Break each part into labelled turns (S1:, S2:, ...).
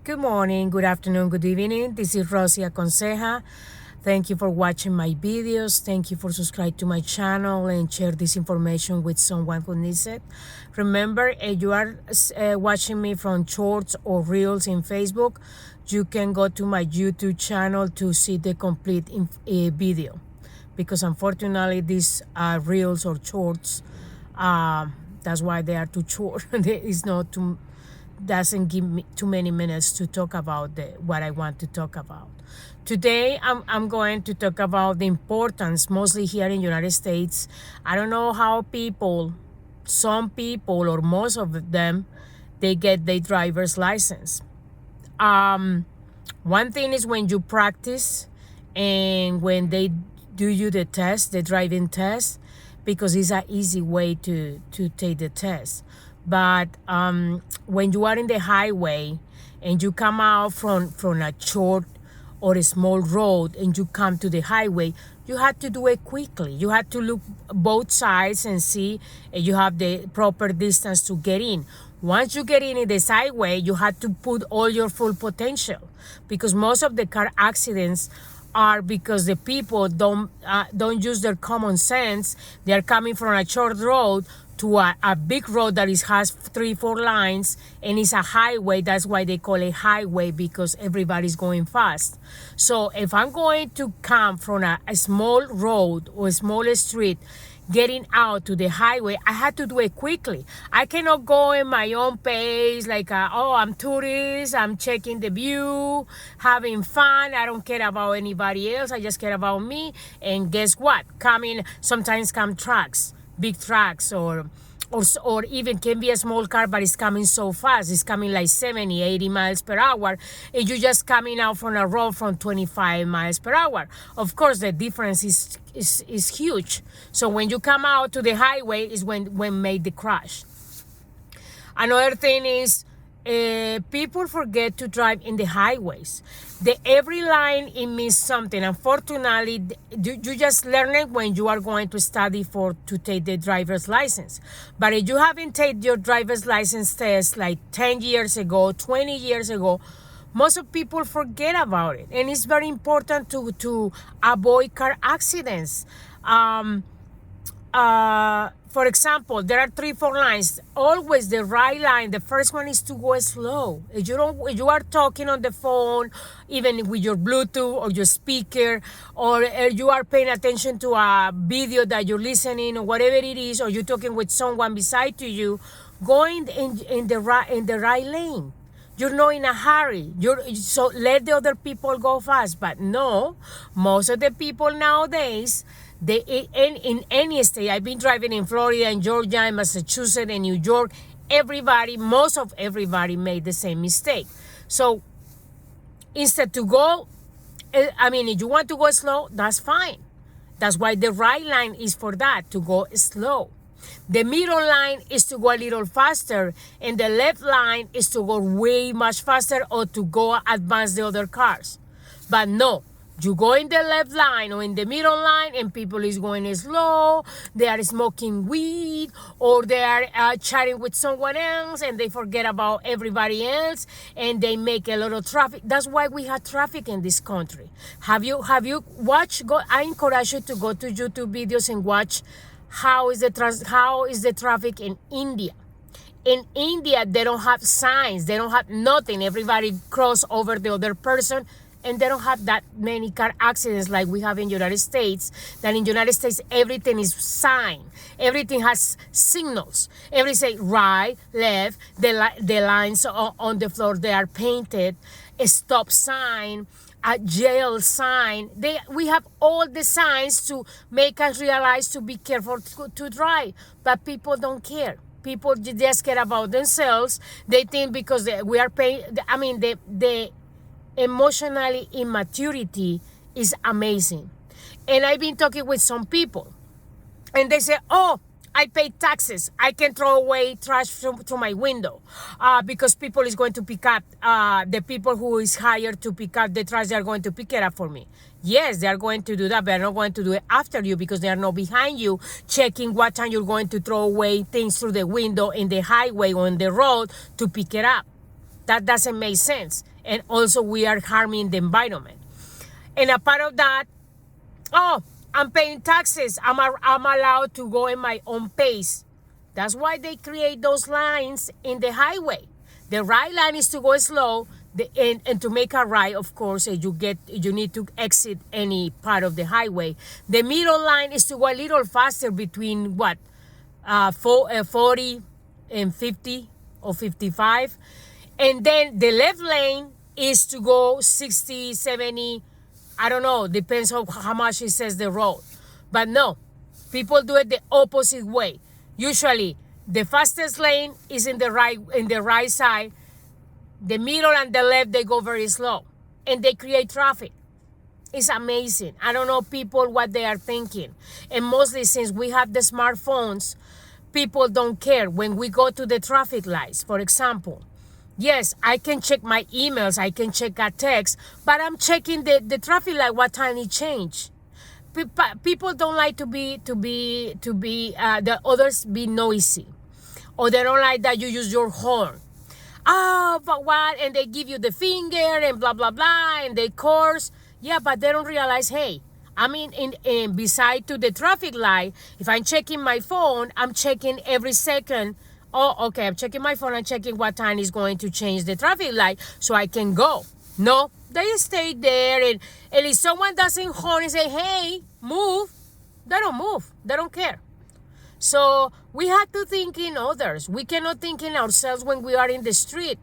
S1: Good morning, good afternoon, good evening. This is Rosie Aconseja. Thank you for watching my videos. Thank you for subscribing to my channel and share this information with someone who needs it. Remember, if you are watching me from shorts or reels in Facebook, you can go to my YouTube channel to see the complete video. Because unfortunately, these reels or shorts, that's why they are too short. It's not too doesn't give me too many minutes to talk about what I want to talk about. Today, I'm going to talk about the importance, mostly here in the United States. I don't know how some people or most of them, they get their driver's license. One thing is when you practice and when they do you the test, the driving test, because it's an easy way to take the test. But when you are in the highway and you come out from a short or a small road and you come to the highway, you have to do it quickly. You have to look both sides and see if you have the proper distance to get in. Once you get in the sideway, you have to put all your full potential, because most of the car accidents are because the people don't use their common sense. They are coming from a short road to a big road that has 3-4 lines, and it's a highway. That's why they call it highway, because everybody's going fast. So if I'm going to come from a small road or a small street getting out to the highway, I had to do it quickly. I cannot go in my own pace, like, I'm tourist, I'm checking the view, having fun. I don't care about anybody else. I just care about me. And guess what? Sometimes come trucks, big trucks, or even can be a small car, but it's coming so fast. It's coming like 70, 80 miles per hour. And you're just coming out from a road from 25 miles per hour. Of course, the difference is huge. So when you come out to the highway is when made the crash. Another thing is, people forget to drive in the highways. Every line, it means something. Unfortunately, you just learn it when you are going to study to take the driver's license. But if you haven't taken your driver's license test like 10 years ago, 20 years ago, most of people forget about it. And it's very important to avoid car accidents. For example, there are 3-4 lines. Always the right line, the first one is to go slow. If you are talking on the phone, even with your Bluetooth or your speaker, or you are paying attention to a video that you're listening, or whatever it is, or you're talking with someone beside you, going in the right lane. You're not in a hurry. So let the other people go fast. But no, most of the people nowadays, in any state, I've been driving in Florida, and Georgia, and Massachusetts, and New York, most of everybody made the same mistake. So instead to go, if you want to go slow, that's fine. That's why the right line is for that, to go slow. The middle line is to go a little faster, and the left line is to go way much faster or to go advance the other cars. But no, you go in the left line or in the middle line and people is going slow, they are smoking weed, or they are chatting with someone else and they forget about everybody else, and they make a lot of traffic. That's why we have traffic in this country. Have you watched? I encourage you to go to YouTube videos and watch how is the traffic in India. In India, they don't have signs. They don't have nothing. Everybody cross over the other person. And they don't have that many car accidents like we have in the United States. That in the United States, everything is sign. Everything has signals. Every say right, left, the lines on the floor, they are painted. A stop sign, a jail sign. We have all the signs to make us realize to be careful to drive. But people don't care. People just care about themselves. They think because we are paying, the emotionally immaturity is amazing. And I've been talking with some people, and they say, I pay taxes, I can throw away trash through my window, because people is going to pick up, the people who is hired to pick up the trash, they are going to pick it up for me. Yes, they are going to do that, but they're not going to do it after you, because they are not behind you checking what time you're going to throw away things through the window in the highway or on the road to pick it up. That doesn't make sense. and also we are harming the environment. And a part of that, oh, I'm paying taxes. I'm allowed to go in my own pace. That's why they create those lines in the highway. The right line is to go slow, and to make a right, of course, you need to exit any part of the highway. The middle line is to go a little faster between 40 and 50 or 55. And then the left lane is to go 60, 70, I don't know, depends on how much it says the road. But no, people do it the opposite way. Usually, the fastest lane is in the right side. The middle and the left, they go very slow. And they create traffic. It's amazing. I don't know people what they are thinking. And mostly since we have the smartphones, people don't care. When we go to the traffic lights, for example, yes, I can check my emails, I can check a text, but I'm checking the traffic light, what time it changed. People don't like the others be noisy, or they don't like that you use your horn. Oh, but what? And they give you the finger and blah blah blah, and they curse. Yeah, but they don't realize, hey, I mean, in beside to the traffic light, if I'm checking my phone, I'm checking every second. Oh, okay, I'm checking my phone, I'm checking what time is going to change the traffic light so I can go. No, they stay there, and if someone doesn't horn and say, hey, move, they don't move. They don't care. So we have to think in others. We cannot think in ourselves when we are in the street,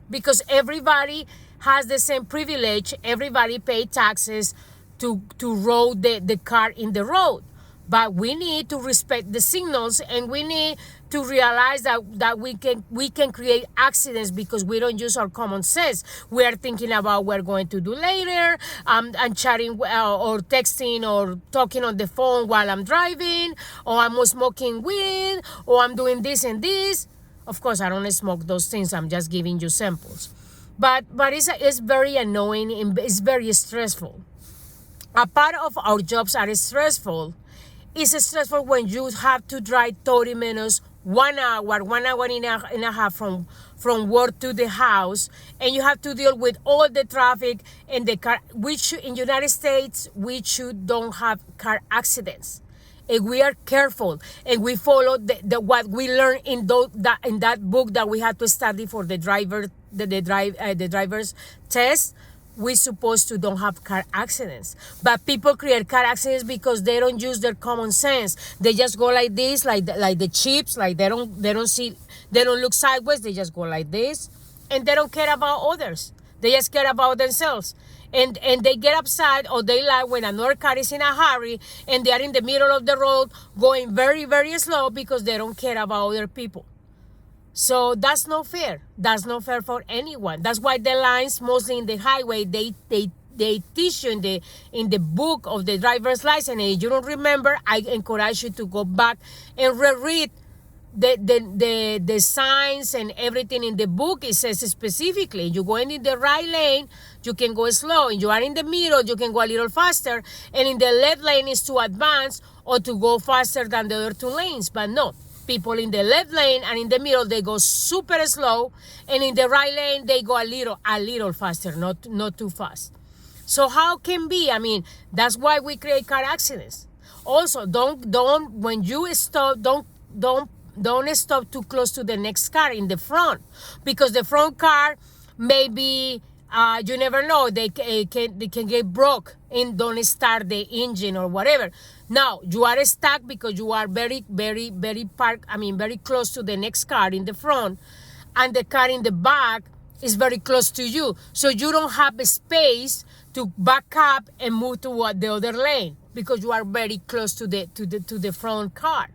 S1: because everybody has the same privilege. Everybody pay taxes to road the car in the road. But we need to respect the signals, and we need to realize that we can create accidents because we don't use our common sense. We are thinking about what we're going to do later, and chatting or texting or talking on the phone while I'm driving, or I'm smoking weed, or I'm doing this and this. Of course, I don't smoke those things. I'm just giving you samples. But it's very annoying, and it's very stressful. A part of our jobs are stressful. It's stressful when you have to drive 30 minutes, 1 hour, 1 hour and a half from work to the house, and you have to deal with all the traffic and the car. In United States, we don't have car accidents. And we are careful, and we follow what we learned in that book that we had to study for the driver's test. We supposed to don't have car accidents, but people create car accidents because they don't use their common sense. They just go like this, like the chips, like they don't look sideways. They just go like this, and they don't care about others. They just care about themselves, and they get upset or they lie when another car is in a hurry and they are in the middle of the road going very, very slow because they don't care about other people. So that's not fair. That's not fair for anyone. That's why the lines, mostly in the highway, they teach you in the book of the driver's license. And if you don't remember, I encourage you to go back and reread the signs and everything in the book. It says specifically, you go in the right lane, you can go slow. And you are in the middle, you can go a little faster. And in the left lane is to advance or to go faster than the other two lanes. But no. People in the left lane and in the middle, they go super slow, and in the right lane, they go a little faster, not too fast. So how can be? I mean, that's why we create car accidents. Also, when you stop, don't stop too close to the next car in the front, because the front car maybe you never know, they can get broke and don't start the engine or whatever. Now you are stuck because you are very, very, very very close to the next car in the front, and the car in the back is very close to you. So you don't have a space to back up and move to the other lane because you are very close to the front car.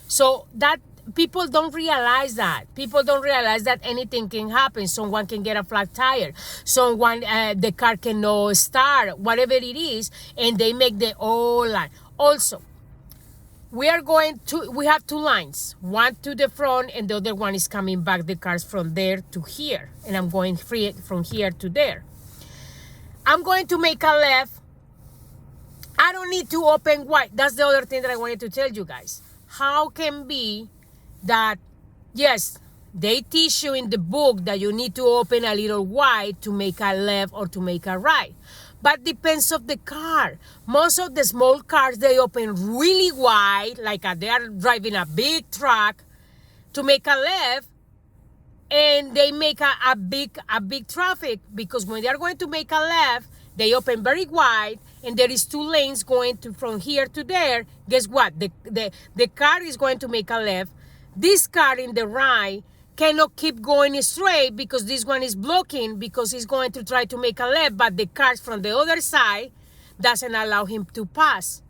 S1: So that people don't realize that. People don't realize that anything can happen. Someone can get a flat tire. Someone, the car cannot start, whatever it is, and they make the whole line. Also, we have two lines, one to the front and the other one is coming back, the cars from there to here, and I'm going free from here to there. I'm going to make a left. I don't need to open wide. That's the other thing that I wanted to tell you guys. How can be that, yes, they teach you in the book that you need to open a little wide to make a left or to make a right. But depends of the car. Most of the small cars, they open really wide, like they are driving a big truck to make a left, and they make a big traffic, because when they are going to make a left, they open very wide, and there is 2 lanes going to from here to there. Guess what? The car is going to make a left. This car in the right cannot keep going straight because this one is blocking, because he's going to try to make a left, but the cars from the other side doesn't allow him to pass.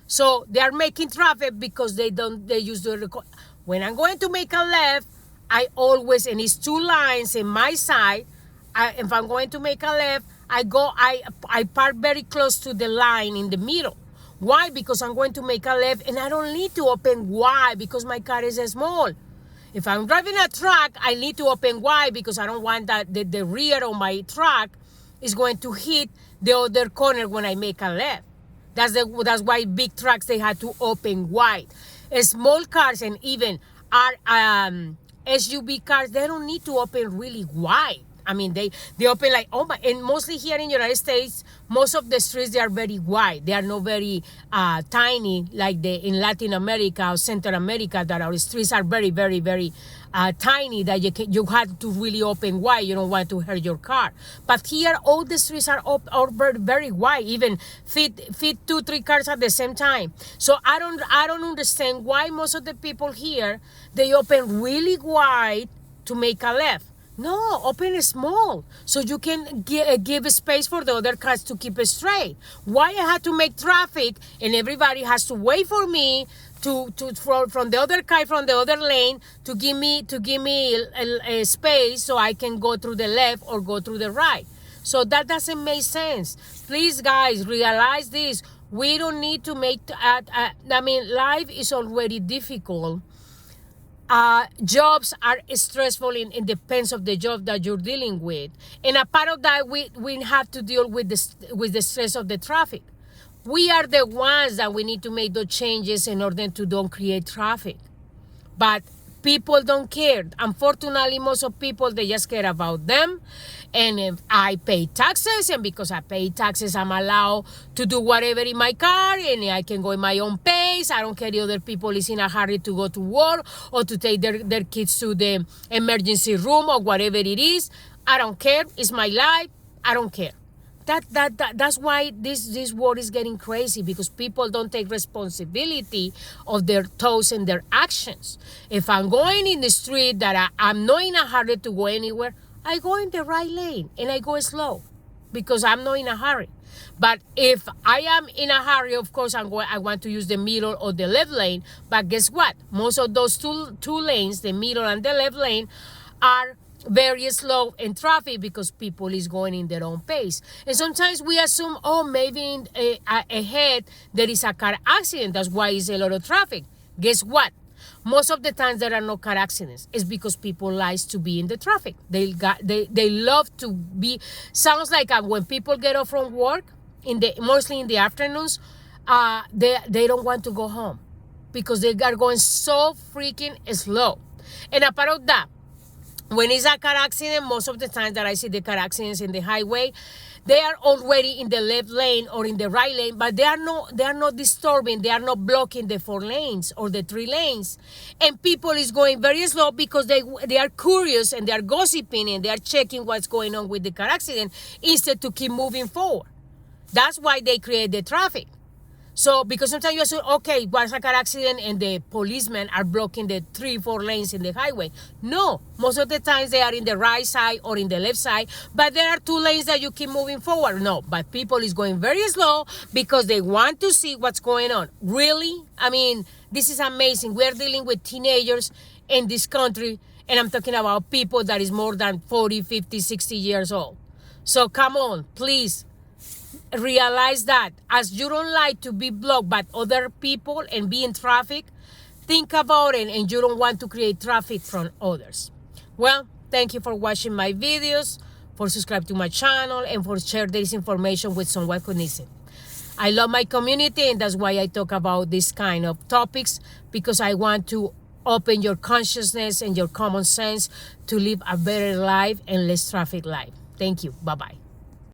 S1: So they are making traffic because they use the when I'm going to make a left, I always, and it's 2 lines in my side. If I'm going to make a left, I park very close to the line in the middle. Why? Because I'm going to make a left, and I don't need to open wide because my car is small. If I'm driving a truck, I need to open wide because I don't want that the rear of my truck is going to hit the other corner when I make a left. That's why big trucks, they had to open wide. Small cars and even our SUV cars, they don't need to open really wide. I mean, they open like, oh my, and mostly here in the United States, most of the streets, they are very wide. They are not very tiny like in Latin America or Central America, that our streets are very, very, very tiny, that you have to really open wide. You don't want to hurt your car. But here, all the streets are very, very wide, even fit 2-3 cars at the same time. So I don't understand why most of the people here, they open really wide to make a left. No, open it small so you can give space for the other cars to keep it straight. Why I had to make traffic and everybody has to wait for me from the other car from the other lane to give me a space so I can go through the left or go through the right. So that doesn't make sense. Please, guys, realize this. We don't need to make. Life is already difficult. Jobs are stressful in depends of the job that you're dealing with, and a part of that we have to deal with the stress of the traffic. We are the ones that we need to make those changes in order to don't create traffic, but people don't care. Unfortunately, most of people, they just care about them. And if I pay taxes, and because I pay taxes, I'm allowed to do whatever in my car, and I can go in my own pace. I don't care if other people is in a hurry to go to work or to take their kids to the emergency room or whatever it is. I don't care. It's my life. I don't care. That's why this world is getting crazy, because people don't take responsibility of their thoughts and their actions. If I'm going in the street that I'm not in a hurry to go anywhere, I go in the right lane and I go slow because I'm not in a hurry. But if I am in a hurry, of course, I want to use the middle or the left lane. But guess what? Most of those two lanes, the middle and the left lane, are very slow in traffic because people is going in their own pace. And sometimes we assume, oh, maybe ahead there is a car accident. That's why it's a lot of traffic. Guess what? Most of the times there are no car accidents. It's because people like to be in the traffic. They love to be. Sounds like when people get off from work mostly in the afternoons, they don't want to go home because they are going so freaking slow. And a part of that, when it's a car accident, most of the time that I see the car accidents in the highway, they are already in the left lane or in the right lane, but they are not disturbing, they are not blocking the 4 lanes or the 3 lanes. And people is going very slow because they are curious and they are gossiping and they are checking what's going on with the car accident instead to keep moving forward. That's why they create the traffic. So, because sometimes you assume, okay, what's a car accident and the policemen are blocking the 3-4 lanes in the highway. No, most of the times they are in the right side or in the left side, but there are 2 lanes that you keep moving forward. No, but people is going very slow because they want to see what's going on. Really? I mean, this is amazing. We're dealing with teenagers in this country, and I'm talking about people that is more than 40, 50, 60 years old. So come on, please. Realize that as you don't like to be blocked by other people and be in traffic, think about it, and you don't want to create traffic from others. Well, thank you for watching my videos, for subscribing to my channel, and for sharing this information with someone who needs it. I love my community, and that's why I talk about this kind of topics, because I want to open your consciousness and your common sense to live a better life and less traffic life. Thank you. Bye-bye.